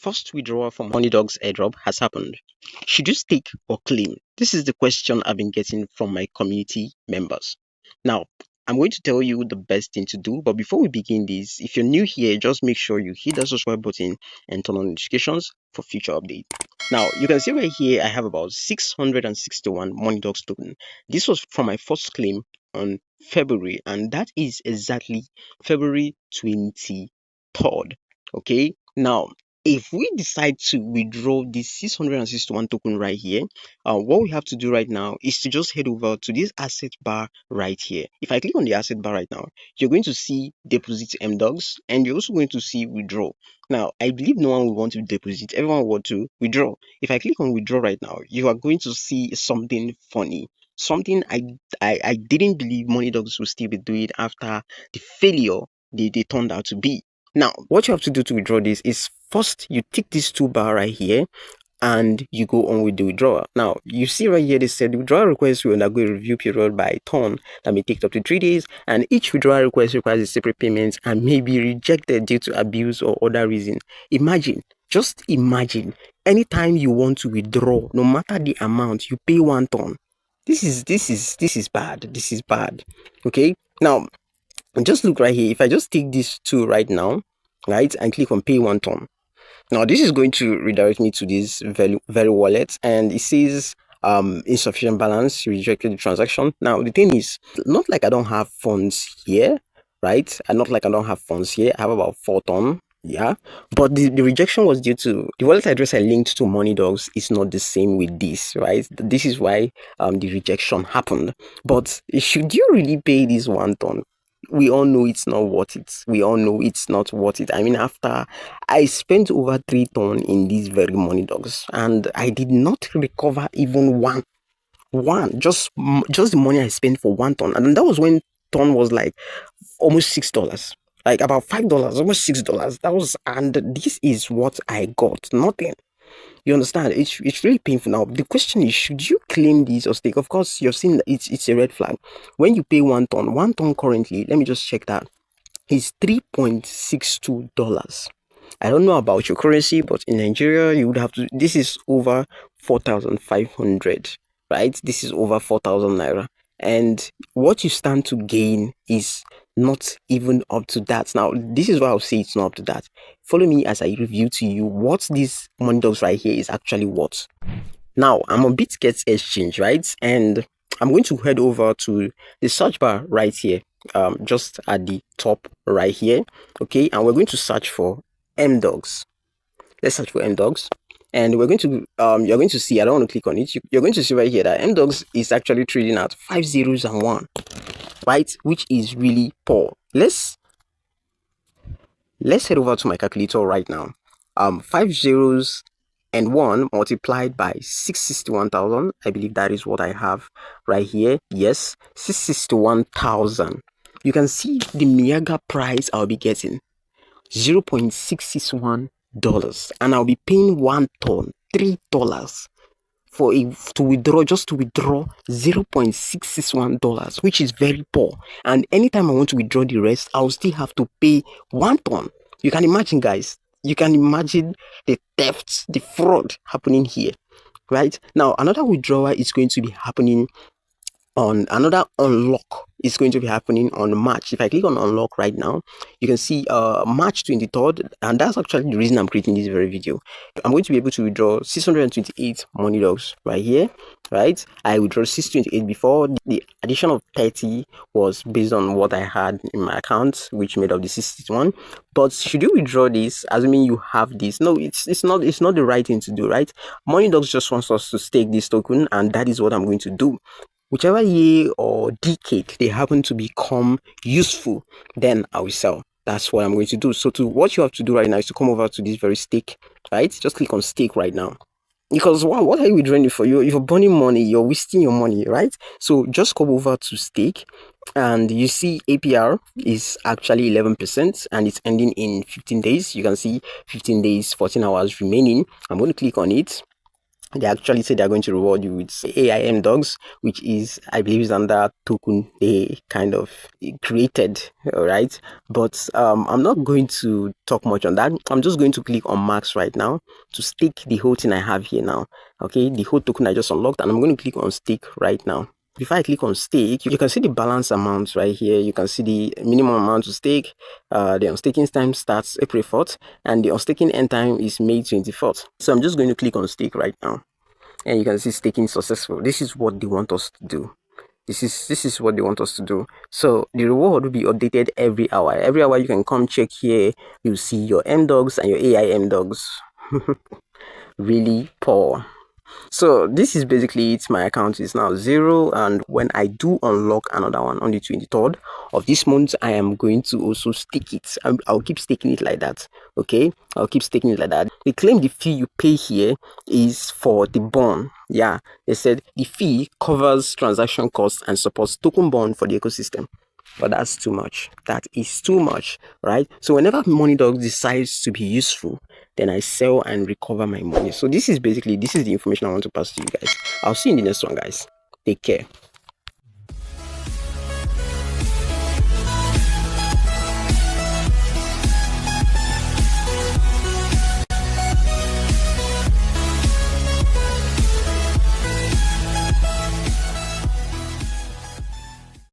first withdrawal from Honeydog's airdrop has happened. Should you stake or claim? This is the question I've been getting from my community members. Now, I'm going to tell you the best thing to do, but before we begin this, if you're new here, just make sure you hit the subscribe button and turn on notifications for future updates. Now, you can see right here, I have about 661 Moneydogs token. This was from my first claim on February, and that is exactly February 23rd. Okay, now if we decide to withdraw this 661 token right here, what we have to do right now is to just head over to this asset bar right here. If I click on the asset bar right now, you're going to see deposit mdogs, and you're also going to see withdraw. Now, I believe no one will want to deposit, everyone will want to withdraw. If I click on withdraw right now, you are going to see something funny, something I didn't believe Moneydogs would still be doing after the failure they turned out to be. Now, what you have to do to withdraw this is first you tick this toolbar right here and you go on with the withdrawal. Now, you see right here, they said the withdrawal request will undergo a review period by turn that may take up to 3 days, and each withdrawal request requires a separate payment and may be rejected due to abuse or other reason. Imagine, just imagine, anytime you want to withdraw, no matter the amount, you pay 1 ton. This is bad. This is bad. Okay. Now, just look right here. If I just take this tool right now, right, and click on pay 1 ton. Now this is going to redirect me to this very wallet, and it says insufficient balance, rejected the transaction. Now the thing is, not like I don't have funds here, right? And not like I don't have funds here. I have about 4 ton. Yeah, but the rejection was due to the wallet address I linked to Moneydogs is not the same with this, right? This is why the rejection happened. But should you really pay this 1 ton? We all know it's not worth it. We all know it's not worth it. I mean, after I spent over 3 ton in these very Moneydogs, and I did not recover even one, just the money I spent for 1 ton, and that was when ton was like almost $6, like about $5, almost $6. That was, and this is what I got, nothing. You understand? It's really painful. Now the question is, should you claim this or stake? Of course, you're seeing that it's a red flag. When you pay 1 ton currently, let me just check that, is $3.62. I don't know about your currency, but in Nigeria you would have to, this is over 4,500, right? This is over 4,000 naira, and what you stand to gain is not even up to that. Now this is why I'll say it's not up to that. Follow me as I review to you what this Moneydogs right here is actually worth. Now I'm on BitGet exchange, right, and I'm going to head over to the search bar right here, just at the top right here. Okay, and we're going to search for mdogs. Let's search for mdogs, and we're going to you're going to see, I don't want to click on it, you're going to see right here that mdogs is actually trading at 5 zeros and 1, right, which is really poor. Let's head over to my calculator right now. 5 zeros and 1 multiplied by 661,000, I believe that is what I have right here. Yes, 661,000. You can see the mega price I'll be getting, $0.661, and I'll be paying 1 ton, $3 for to withdraw, just to withdraw $0.661, which is very poor. And anytime I want to withdraw the rest, I'll still have to pay 1 ton. You can imagine, guys. You can imagine the theft, the fraud happening here, right? Now, another withdrawal is going to be happening on, another unlock is going to be happening on March. If I click on unlock right now, you can see March 23rd, and that's actually the reason I'm creating this very video. I'm going to be able to withdraw 628 Moneydogs right here, right? I withdraw 628 before. The addition of 30 was based on what I had in my account, which made up the 61. But should you withdraw this, assuming you have this? No, it's not the right thing to do, right? Moneydogs just wants us to stake this token, and that is what I'm going to do. Whichever year or decade they happen to become useful, then I will sell. That's what I'm going to do. So what you have to do right now is to come over to this very stake, right? Just click on stake right now. Because what are you withdrawing it for? You're burning money, you're wasting your money, right? So just come over to stake, and you see APR is actually 11%, and it's ending in 15 days. You can see 15 days, 14 hours remaining. I'm going to click on it. They actually say they're going to reward you with AIM dogs, which is, I believe, is under token they kind of created. All right, but I'm not going to talk much on that. I'm just going to click on max right now to stake the whole thing I have here now. Okay, the whole token I just unlocked, and I'm going to click on stake right now. Before I click on stake, you can see the balance amount right here. You can see the minimum amount to stake. The unstaking time starts April 4th, and the unstaking end time is May 24th. So I'm just going to click on stake right now, and you can see staking successful. This is what they want us to do. This is what they want us to do. So the reward will be updated every hour. Every hour you can come check here. You see your M dogs and your AIM dogs. Really poor. So this is basically it. My account is now 0, and when I do unlock another one on the 23rd of this month, I am going to also stake it. I'll keep staking it like that. Okay, I'll keep staking it like that. They claim the fee you pay here is for the bond. Yeah, they said the fee covers transaction costs and supports token bond for the ecosystem. But that's too much. That is too much, right? So whenever Money Dog decides to be useful, then I sell and recover my money. So this is the information I want to pass to you guys. I'll see you in the next one, guys. Take care.